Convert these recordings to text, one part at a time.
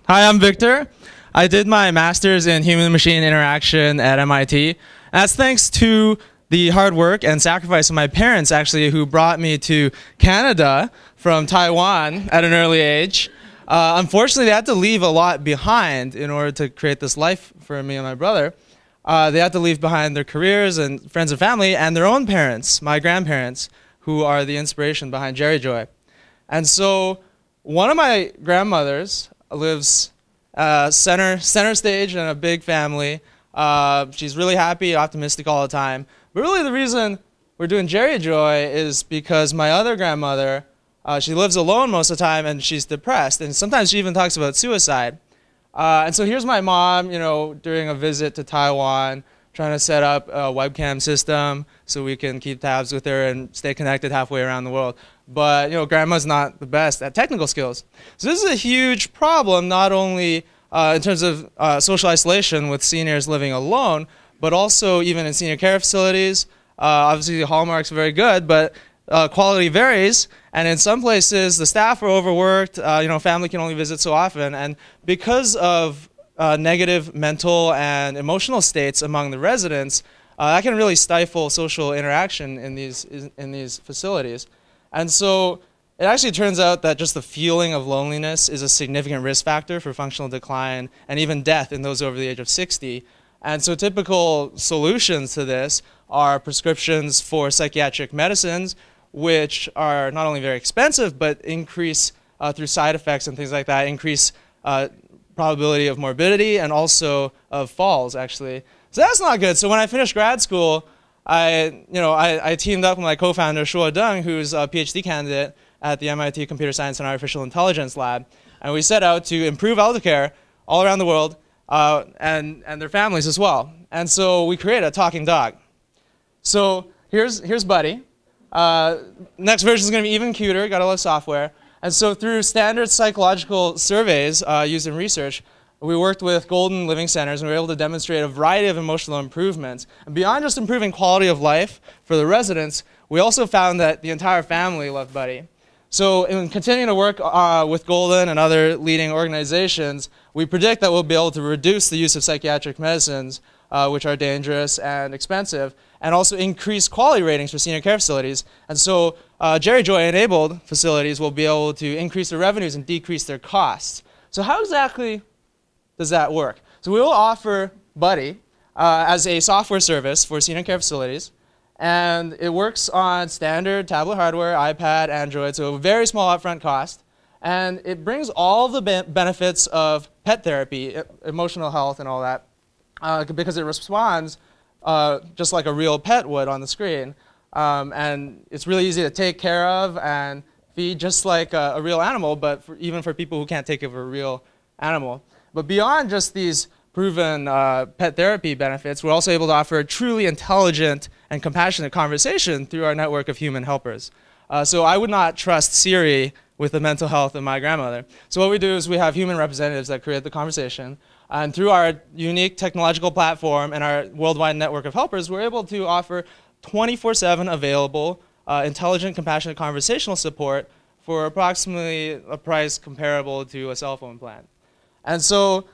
Hi, I'm Victor. I did my master's in human-machine interaction at MIT. And that's thanks to the hard work and sacrifice of my parents, actually, who brought me to Canada from Taiwan at an early age. Unfortunately, they had to leave a lot behind in order to create this life for me and my brother. They had to leave behind their careers and friends and family and their own parents, my grandparents, who are the inspiration behind GeriJoy. And so one of my grandmothers lives center stage in a big family. She's really happy, optimistic all the time. But really the reason we're doing GeriJoy is because my other grandmother, she lives alone most of the time and she's depressed. And sometimes she even talks about suicide. And so here's my mom, during a visit to Taiwan, trying to set up a webcam system so we can keep tabs with her and stay connected halfway around the world. But, grandma's not the best at technical skills. So this is a huge problem, not only in terms of social isolation with seniors living alone, but also even in senior care facilities. Obviously, the hallmarks are very good, but quality varies. And in some places, the staff are overworked. Family can only visit so often. And because of negative mental and emotional states among the residents, that can really stifle social interaction in these facilities. And so it actually turns out that just the feeling of loneliness is a significant risk factor for functional decline and even death in those over the age of 60. And so typical solutions to this are prescriptions for psychiatric medicines, which are not only very expensive, but increase through side effects and things like that, increase probability of morbidity and also of falls, actually. So that's not good. So when I finished grad school, I teamed up with my co-founder, Shuo Deng, who's a PhD candidate at the MIT Computer Science and Artificial Intelligence Lab. And we set out to improve elder care all around the world and their families as well. And so we created a talking dog. So here's Buddy. Next version is going to be even cuter, got a lot of software. And so through standard psychological surveys used in research, we worked with Golden Living Centers and we were able to demonstrate a variety of emotional improvements. And beyond just improving quality of life for the residents, we also found that the entire family loved Buddy. So in continuing to work with Golden and other leading organizations, we predict that we'll be able to reduce the use of psychiatric medicines, which are dangerous and expensive, and also increase quality ratings for senior care facilities. And so GeriJoy-enabled facilities will be able to increase their revenues and decrease their costs. So how exactly does that work? So we will offer Buddy as a software service for senior care facilities. And it works on standard tablet hardware, iPad, Android, so a very small upfront cost. And it brings all the benefits of pet therapy, emotional health and all that, because it responds just like a real pet would on the screen. And it's really easy to take care of and feed just like a real animal, but even for people who can't take care of a real animal. But beyond just these proven pet therapy benefits, we're also able to offer a truly intelligent and compassionate conversation through our network of human helpers. So I would not trust Siri with the mental health of my grandmother. So what we do is we have human representatives that create the conversation. And through our unique technological platform and our worldwide network of helpers, we're able to offer 24/7 available intelligent, compassionate conversational support for approximately a price comparable to a cell phone plan. And so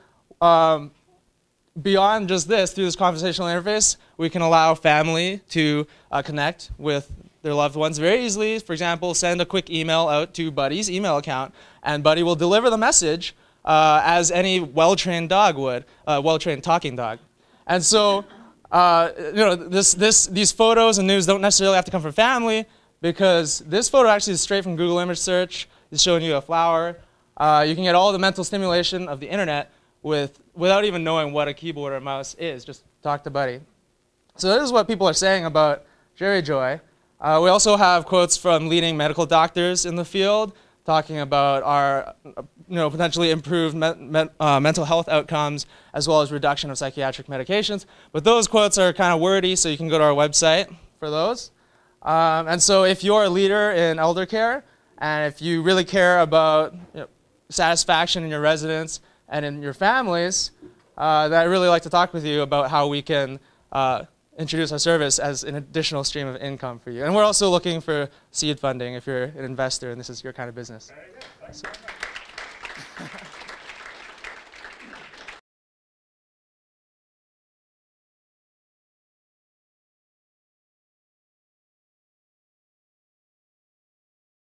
beyond just this, through this conversational interface, we can allow family to connect with their loved ones very easily. For example, send a quick email out to Buddy's email account, and Buddy will deliver the message as any well-trained dog would, well-trained talking dog. And so, these photos and news don't necessarily have to come from family, because this photo actually is straight from Google image search. It's showing you a flower. You can get all the mental stimulation of the internet without even knowing what a keyboard or a mouse is. Just talk to Buddy. So this is what people are saying about GeriJoy. We also have quotes from leading medical doctors in the field talking about our potentially improved mental health outcomes as well as reduction of psychiatric medications. But those quotes are kind of wordy, so you can go to our website for those. And so if you're a leader in elder care, and if you really care about satisfaction in your residents and in your families, I'd really like to talk with you about how we can introduce our service as an additional stream of income for you. And we're also looking for seed funding if you're an investor and this is your kind of business. Very good. Thanks very much.